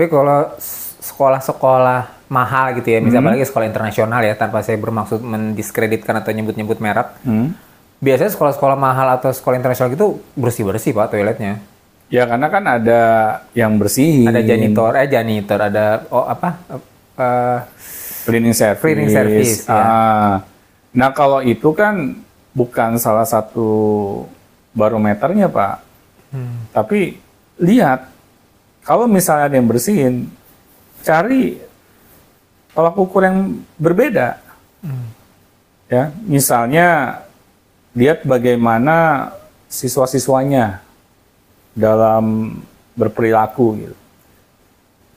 Tapi kalau sekolah-sekolah mahal gitu ya, misalnya apalagi sekolah internasional ya, tanpa saya bermaksud mendiskreditkan atau nyebut-nyebut merek, biasanya sekolah-sekolah mahal atau sekolah internasional gitu bersih-bersih Pak toiletnya. Ya karena kan ada yang bersihin. Ada janitor, ada Cleaning service. Ya. Nah kalau itu kan bukan salah satu barometernya Pak. Tapi lihat, kalau misalnya ada yang bersihin, cari tolak ukur yang berbeda. Ya, misalnya lihat bagaimana siswa-siswanya dalam berperilaku gitu.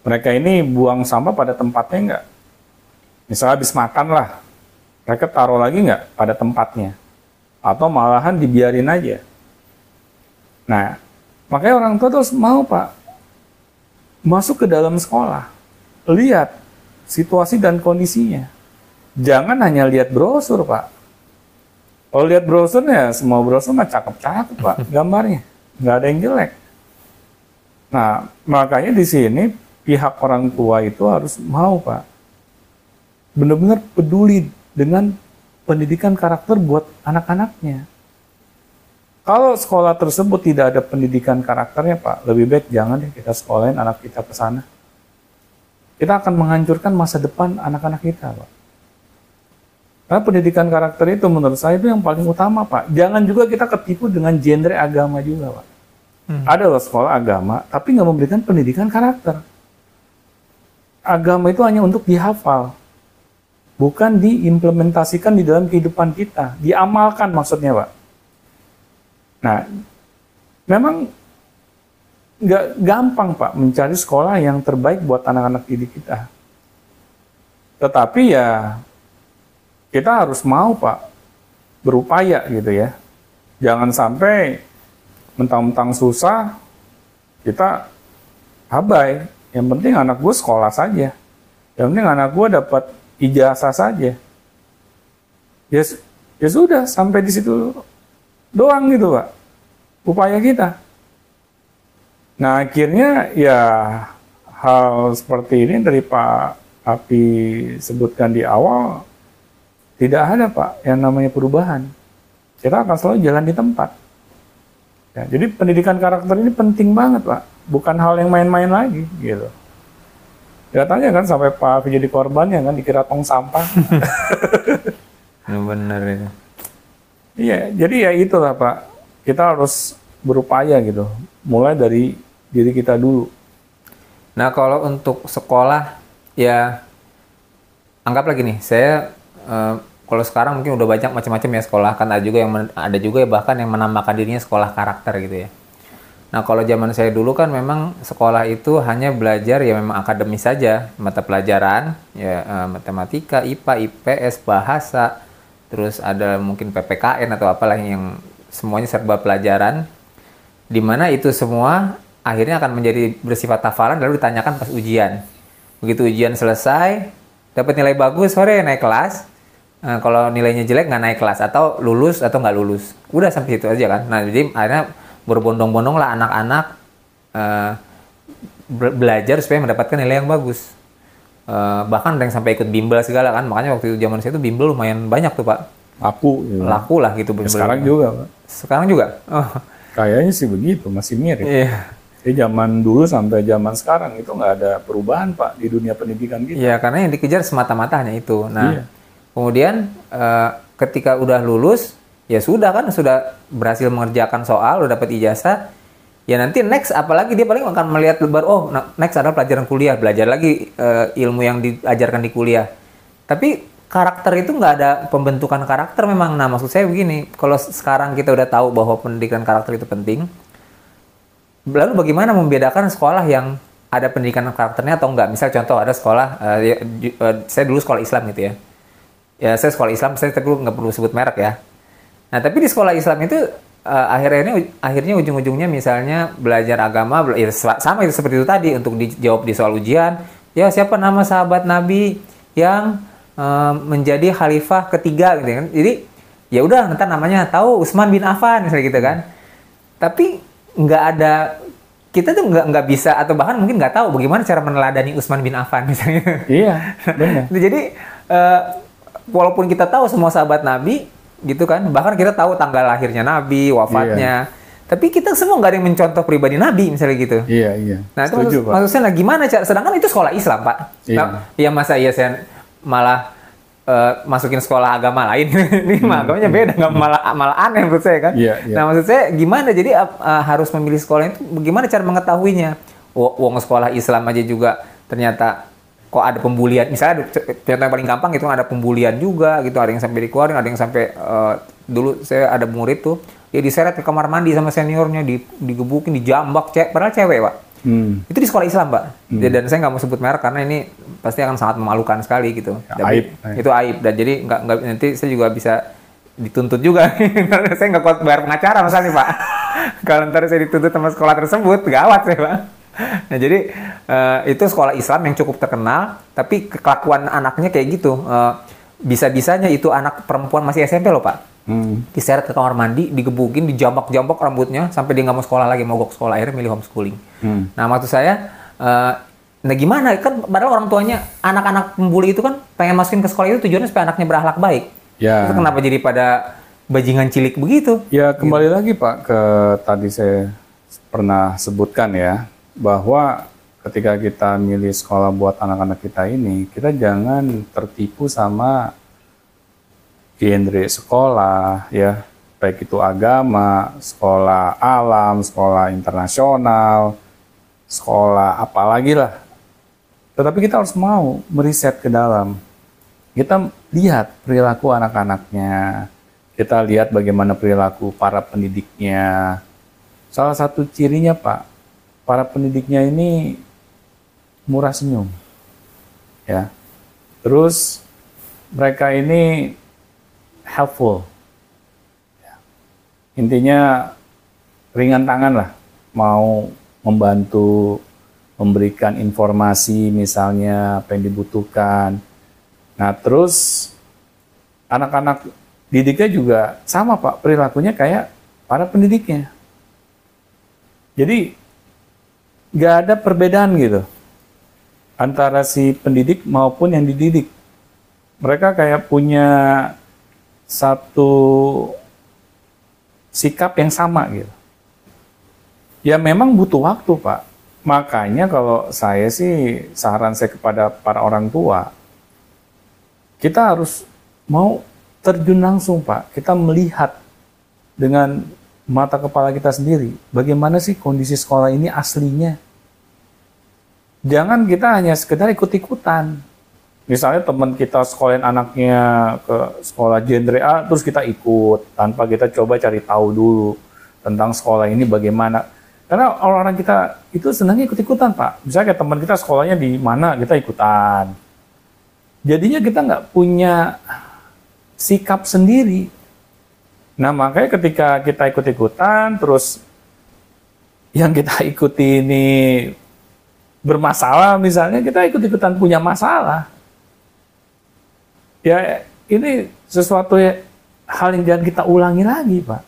Mereka ini buang sampah pada tempatnya nggak? Misalnya habis makan lah, mereka taruh lagi nggak pada tempatnya? Atau malahan dibiarin aja. Nah, makanya orang tua terus mau Pak, masuk ke dalam sekolah, lihat situasi dan kondisinya. Jangan hanya lihat brosur Pak. Kalau lihat brosurnya, semua brosur mah cakep-cakep Pak, gambarnya. Nggak ada yang jelek. Nah, makanya di sini pihak orang tua itu harus mau Pak, benar-benar peduli dengan pendidikan karakter buat anak-anaknya. Kalau sekolah tersebut tidak ada pendidikan karakternya Pak, lebih baik jangan deh kita sekolahin anak kita ke sana. Kita akan menghancurkan masa depan anak-anak kita Pak. Karena pendidikan karakter itu menurut saya itu yang paling utama Pak. Jangan juga kita ketipu dengan genre agama juga Pak. Ada loh sekolah agama, tapi nggak memberikan pendidikan karakter. Agama itu hanya untuk dihafal, bukan diimplementasikan di dalam kehidupan kita, diamalkan maksudnya Pak. Nah, memang nggak gampang Pak mencari sekolah yang terbaik buat anak-anak didik kita. Tetapi ya kita harus mau Pak berupaya gitu ya. Jangan sampai mentang-mentang susah kita abai. Yang penting anak gue sekolah saja. Yang penting anak gue dapat ijazah saja. Ya sudah sampai di situ doang gitu Pak upaya kita. Nah akhirnya ya hal seperti ini dari Pak Api sebutkan di awal, tidak ada Pak yang namanya perubahan. Kita akan selalu jalan di tempat. Ya, jadi pendidikan karakter ini penting banget Pak, bukan hal yang main-main lagi gitu. Katanya kan sampai Pak Api jadi korbannya kan dikira tong sampah. Benar itu. Iya, jadi ya itulah Pak, kita harus berupaya gitu, mulai dari diri kita dulu. Nah kalau untuk sekolah, ya anggap lagi nih, saya kalau sekarang mungkin udah banyak macam-macam ya sekolah, kan ada juga ya bahkan yang menambahkan dirinya sekolah karakter gitu ya. Nah kalau zaman saya dulu kan memang sekolah itu hanya belajar ya memang akademis saja, mata pelajaran ya matematika, IPA, IPS, bahasa, terus ada mungkin PPKN atau apalah yang semuanya serba pelajaran, di mana itu semua akhirnya akan menjadi bersifat hafalan lalu ditanyakan pas ujian. Begitu ujian selesai, dapat nilai bagus, sore naik kelas. Kalau nilainya jelek nggak naik kelas, atau lulus atau nggak lulus. Udah sampai situ aja kan. Nah jadi akhirnya berbondong-bondong lah anak-anak belajar supaya mendapatkan nilai yang bagus. Bahkan ada yang sampai ikut bimbel segala kan. Makanya waktu itu zaman saya itu bimbel lumayan banyak tuh Pak. Laku lah gitu. Ya, sekarang juga Pak. Sekarang juga? Oh. Kayaknya sih begitu, masih mirip. Iya. Jadi zaman dulu sampai zaman sekarang itu nggak ada perubahan Pak di dunia pendidikan kita. Iya, karena yang dikejar semata-mata hanya itu. Nah, iya. Kemudian ketika udah lulus, ya sudah kan, sudah berhasil mengerjakan soal, udah dapat ijazah, ya nanti next apalagi dia paling akan melihat lebar, oh next adalah pelajaran kuliah, belajar lagi ilmu yang diajarkan di kuliah. Tapi karakter itu nggak ada pembentukan karakter memang. Nah maksud saya begini, kalau sekarang kita udah tahu bahwa pendidikan karakter itu penting, lalu bagaimana membedakan sekolah yang ada pendidikan karakternya atau enggak? Misal contoh ada sekolah, saya dulu sekolah Islam gitu ya. Ya saya sekolah Islam, saya dulu nggak perlu sebut merek ya. Nah tapi di sekolah Islam itu akhirnya ujung-ujungnya misalnya belajar agama, ya sama itu seperti itu tadi, untuk dijawab di soal ujian. Ya siapa nama sahabat Nabi yang menjadi khalifah ketiga gitu kan. Jadi ya udah ntar namanya tahu Utsman bin Affan misalnya gitu kan. Tapi nggak ada kita tuh nggak bisa atau bahkan mungkin nggak tahu bagaimana cara meneladani Utsman bin Affan misalnya. Iya, benar. Jadi walaupun kita tahu semua sahabat Nabi gitu kan, bahkan kita tahu tanggal lahirnya Nabi, wafatnya, tapi kita semua nggak ada yang mencontoh pribadi Nabi misalnya gitu. Iya. Nah itu Setuju, Pak. maksudnya nah, gimana cara? Sedangkan itu sekolah Islam, Pak. Iya. Nah, ya masa iya saya malah masukin sekolah agama lain, ini agamanya beda, nggak malah aneh menurut saya kan. Iya. Nah maksud saya gimana? Jadi harus memilih sekolah itu, bagaimana cara mengetahuinya? Wong sekolah Islam aja juga ternyata kok ada pembulian. Misalnya contoh yang paling gampang itu ada pembulian juga, gitu. Ada yang sampai dikeluarin, ada yang sampai dulu saya ada murid tuh, dia diseret ke kamar mandi sama seniornya, digebukin, dijambak, padahal cewek, Pak. Itu di sekolah Islam, Pak. Dan saya nggak mau sebut merek karena ini pasti akan sangat memalukan sekali gitu. Aib. Itu aib. Dan jadi nggak nanti saya juga bisa dituntut juga. Karena saya nggak kuat bayar pengacara misalnya, Pak. Kalau ntar saya dituntut sama sekolah tersebut, gawat saya, Pak. Nah jadi itu sekolah Islam yang cukup terkenal, tapi kelakuan anaknya kayak gitu. Bisa-bisanya itu anak perempuan masih SMP loh, Pak. Diseret ke kamar mandi, digebukin, dijambak-jambak rambutnya sampai dia nggak mau sekolah lagi, mogok sekolah, akhirnya milih homeschooling. Nah maksud saya, nah gimana kan padahal orang tuanya anak-anak pembuli itu kan pengen masukin ke sekolah itu tujuannya supaya anaknya berakhlak baik. Ya. Itu kenapa jadi pada bajingan cilik begitu? Ya kembali lagi Pak ke tadi saya pernah sebutkan ya, bahwa ketika kita milih sekolah buat anak-anak kita ini, kita jangan tertipu sama genre sekolah ya, baik itu agama, sekolah alam, sekolah internasional, sekolah apalagi lah. Tetapi kita harus mau meriset ke dalam. Kita lihat perilaku anak-anaknya, kita lihat bagaimana perilaku para pendidiknya. Salah satu cirinya Pak, para pendidiknya ini murah senyum, ya. Terus mereka ini helpful, ya. Intinya ringan tangan lah, mau membantu, memberikan informasi misalnya apa yang dibutuhkan. Nah terus anak-anak didiknya juga sama Pak, perilakunya kayak para pendidiknya. Jadi nggak ada perbedaan gitu antara si pendidik maupun yang dididik. Mereka kayak punya satu sikap yang sama gitu. Ya memang butuh waktu Pak. Makanya kalau saya sih, saran saya kepada para orang tua, kita harus mau terjun langsung Pak. Kita melihat dengan mata kepala kita sendiri, bagaimana sih kondisi sekolah ini aslinya. Jangan kita hanya sekedar ikut-ikutan. Misalnya teman kita sekolahin anaknya ke sekolah genre A, terus kita ikut, tanpa kita coba cari tahu dulu tentang sekolah ini bagaimana. Karena orang-orang kita itu senangnya ikut-ikutan Pak. Misalnya kayak teman kita sekolahnya di mana, kita ikutan. Jadinya kita nggak punya sikap sendiri. Nah makanya ketika kita ikut-ikutan, terus yang kita ikuti ini bermasalah misalnya, kita ikut-ikutan punya masalah. Ya ini sesuatu hal yang jangan kita ulangi lagi Pak.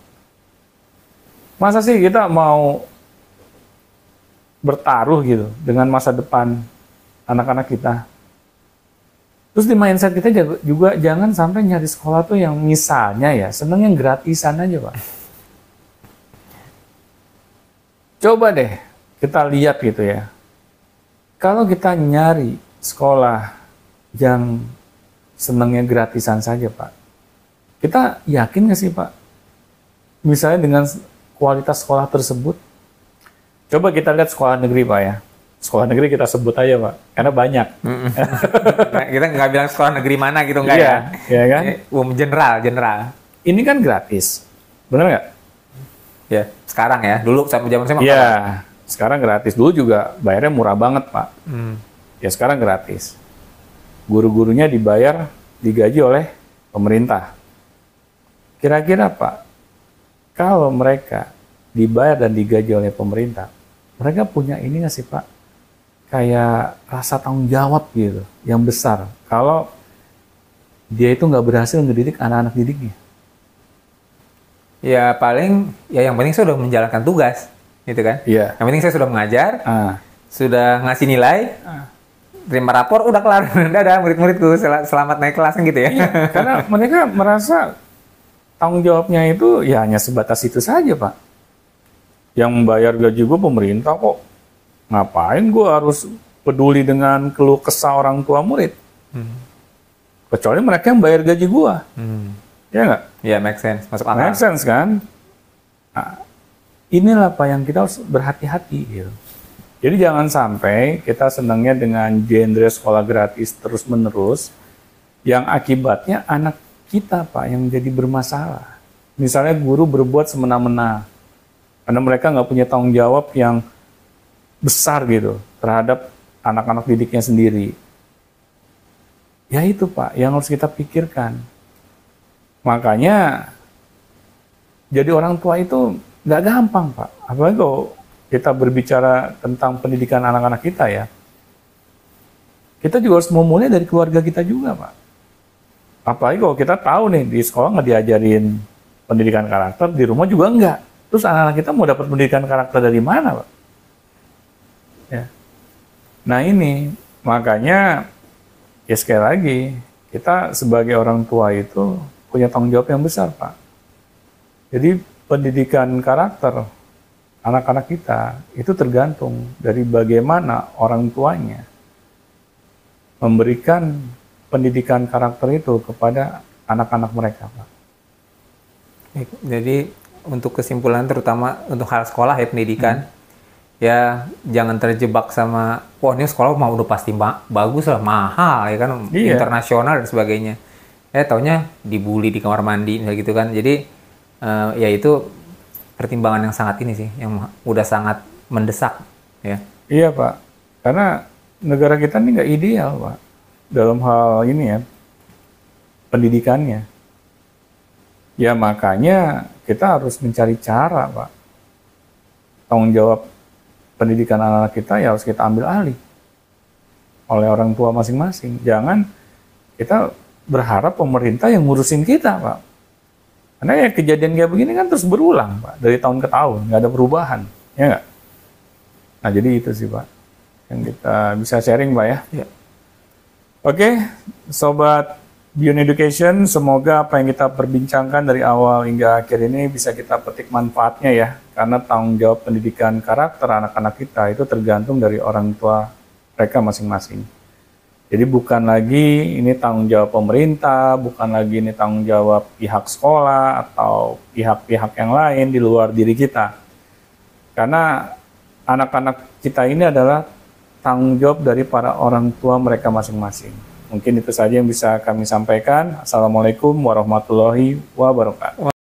Masa sih kita mau bertaruh gitu dengan masa depan anak-anak kita. Terus di mindset kita juga jangan sampai nyari sekolah tuh yang misalnya ya seneng yang gratisan aja Pak. Coba deh kita lihat gitu ya. Kalau kita nyari sekolah yang senengnya gratisan saja Pak, kita yakin nggak sih Pak? Misalnya dengan kualitas sekolah tersebut, coba kita lihat sekolah negeri Pak ya. Sekolah negeri kita sebut aja Pak, karena banyak. Kita nggak bilang sekolah negeri mana gitu nggak ya? Iya kan? General. Ini kan gratis, benar nggak? Ya, sekarang ya. Dulu sampai zaman saya Iya, sekarang gratis. Dulu juga bayarnya murah banget Pak. Ya sekarang gratis. Guru-gurunya dibayar, digaji oleh pemerintah. Kira-kira Pak, kalau mereka dibayar dan digaji oleh pemerintah, mereka punya ini nggak sih Pak? Kayak rasa tanggung jawab gitu, yang besar. Kalau dia itu nggak berhasil mendidik anak-anak didiknya. Ya paling, ya yang penting saya udah menjalankan tugas. gitu kan? Iya. Yang penting saya sudah mengajar, sudah ngasih nilai, terima rapor, udah kelar. Dadah murid-muridku, selamat naik kelas gitu ya. Iya, karena mereka merasa tanggung jawabnya itu ya hanya sebatas itu saja, Pak. Yang membayar gaji gue pemerintah kok. Ngapain gue harus peduli dengan keluh kesah orang tua murid? Kecuali mereka yang bayar gaji gue. Ya nggak? Ya, make sense. Masuk akal. Make sense kan? Nah, inilah Pak yang kita harus berhati-hati gitu. Jadi jangan sampai kita senangnya dengan genre sekolah gratis terus-menerus yang akibatnya anak kita Pak yang jadi bermasalah. Misalnya guru berbuat semena-mena karena mereka nggak punya tanggung jawab yang besar gitu terhadap anak-anak didiknya sendiri. Ya itu Pak yang harus kita pikirkan. Makanya jadi orang tua itu nggak gampang Pak. Apalagi kalau kita berbicara tentang pendidikan anak-anak kita ya, kita juga harus memulai dari keluarga kita juga Pak. Apalagi kalau kita tahu nih di sekolah nggak diajarin pendidikan karakter, di rumah juga enggak. Terus anak-anak kita mau dapat pendidikan karakter dari mana Pak? Ya. Nah ini makanya ya sekali lagi kita sebagai orang tua itu punya tanggung jawab yang besar Pak. Jadi pendidikan karakter anak-anak kita itu tergantung dari bagaimana orang tuanya memberikan pendidikan karakter itu kepada anak-anak mereka, Pak. Jadi untuk kesimpulan terutama untuk hal sekolah ya pendidikan, ya jangan terjebak sama, wah ini sekolah mau udah pasti bagus lah, mahal ya kan, internasional dan sebagainya. Taunya dibully di kamar mandi misalnya gitu kan. Jadi ya itu pertimbangan yang sangat ini sih, yang udah sangat mendesak ya. Iya Pak, karena negara kita ini nggak ideal Pak dalam hal ini ya pendidikannya. Ya makanya kita harus mencari cara Pak. Tanggung jawab pendidikan anak-anak kita ya harus kita ambil alih oleh orang tua masing-masing. Jangan kita berharap pemerintah yang ngurusin kita Pak. Karena ya kejadian kayak begini kan terus berulang Pak, dari tahun ke tahun, nggak ada perubahan, ya nggak? Nah jadi itu sih Pak, yang kita bisa sharing Pak ya. Oke, Sobat Beyond Education, semoga apa yang kita perbincangkan dari awal hingga akhir ini bisa kita petik manfaatnya ya. Karena tanggung jawab pendidikan karakter anak-anak kita itu tergantung dari orang tua mereka masing-masing. Jadi bukan lagi ini tanggung jawab pemerintah, bukan lagi ini tanggung jawab pihak sekolah atau pihak-pihak yang lain di luar diri kita. Karena anak-anak kita ini adalah tanggung jawab dari para orang tua mereka masing-masing. Mungkin itu saja yang bisa kami sampaikan. Assalamualaikum warahmatullahi wabarakatuh.